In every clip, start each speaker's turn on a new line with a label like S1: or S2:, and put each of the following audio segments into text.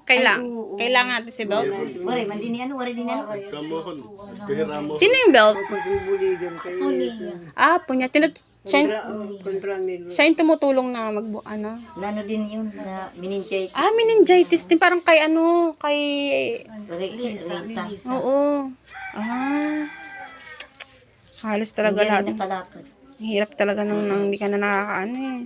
S1: Kailangan natin si belt.
S2: Wari, mandinian, wari din yan.
S1: Sino yung belt? Punya. Siya yung tumutulong na ano.
S2: Nano din yun, na meningitis.
S1: Meningitis din. Parang kay
S2: Lisa.
S1: Oo. Halos talaga
S2: Hindi
S1: lahat.
S2: na palakad.
S1: Hirap talaga nung hindi ka na nakakaano eh.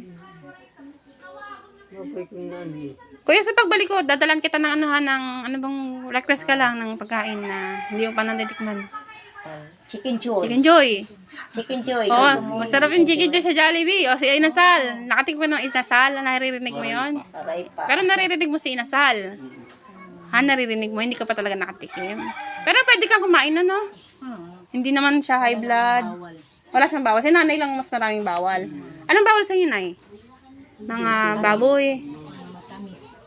S1: Kuya, sa pagbalik ko, dadalan kita ng ano bang request ka lang ng pagkain na hindi mo pa natitikman.
S2: Chicken joy.
S1: Chicken Joy.
S2: Chicken joy.
S1: Oo, masarap yung Chicken Joy sa Jollibee. O si Inasal. Nakatikman ng Inasal. Naririnig mo yon?
S2: Aray pa.
S1: Pero naririnig mo si Inasal. Naririnig mo. Hindi ka pa talaga nakatikim. Pero pwede kang kumain no? Hindi naman siya high blood. Wala siyang bawal. Si nanay lang mas maraming bawal. Anong bawal sa inyo, nay? Mga baboy.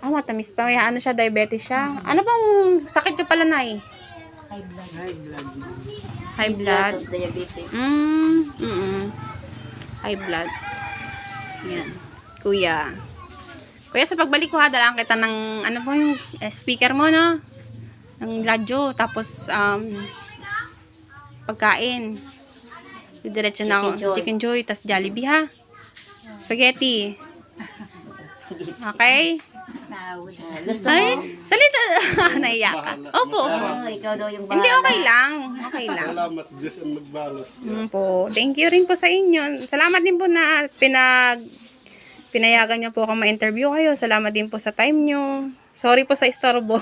S1: Matamis pa. May ano siya, diabetes siya. Ano bang sakit niya pala, nay? High blood.
S2: Tapos diabetes.
S1: High blood. Yan. Kuya. Kuya, sa pagbalik ko dalaan kita ng, ano po yung speaker mo, no? Ng radyo. Tapos, pagkain. Diretso na ako. Chicken Joy. Tapos Jollibee, ha? Spaghetti. Okay?
S2: Gusto
S1: Ay,
S2: mo?
S1: salita. Naiyak ka. Opo.
S2: Ikaw daw yung bahala.
S1: Hindi, okay lang. Okay lang.
S3: Salamat, Diyos ang magbalos.
S1: Po. Thank you rin po sa inyo. Salamat din po na pinayagan niyo po ako ma-interview kayo. Salamat din po sa time niyo. Sorry po sa istorbo.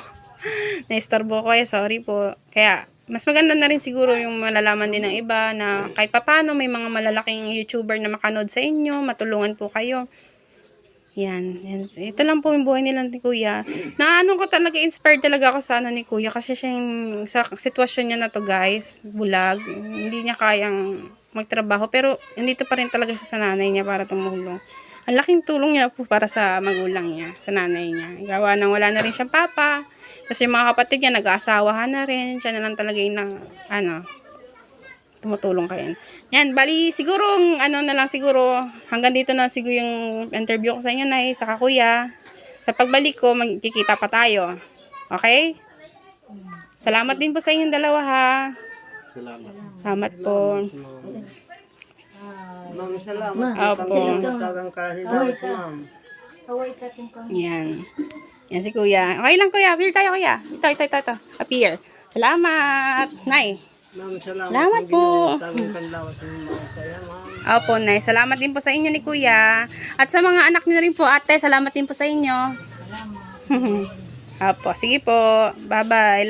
S1: Na-istorbo ko kayo. Sorry po. Kaya, mas maganda na rin siguro yung malalaman din ng iba na kahit papano may mga malalaking YouTuber na makanood sa inyo. Matulungan po kayo. Yan. Ito lang po yung buhay nila ni Kuya. Naano ko talaga, inspired talaga ako sa ano ni Kuya. Kasi siya yung, sa sitwasyon niya na to guys, bulag. Hindi niya kayang magtrabaho. Pero, nandito pa rin talaga siya sa nanay niya para tumulong. Ang laking tulong niya po para sa magulang niya, sa nanay niya. Gawa nang wala na rin siyang papa. Kasi yung mga kapatid niya, nag-aasawahan na rin. Siya na lang talaga yung tumutulong kayo. Yan, bali, siguro, hanggang dito na siguro yung interview ko sa inyo, Nay, saka Kuya. Sa pagbalik ko, magkikita pa tayo. Okay? Salamat din po sa inyong dalawa, ha? Salamat po.
S4: Ma'am, salamat.
S1: Opo.
S4: Tagang kahit ma'am.
S1: Yan. Yan si Kuya. Okay lang, Kuya. Appear tayo, Kuya. Ito. Appear. Salamat. Nay.
S4: Ma'am, salamat.
S1: Salamat po.
S4: Tagang kanlawat ng mga kaya, ma'am.
S1: Opo, Nay. Salamat din po sa inyo ni Kuya. At sa mga anak niyo rin po, ate, salamat din po sa inyo. Salamat. Opo, sige po. Bye-bye.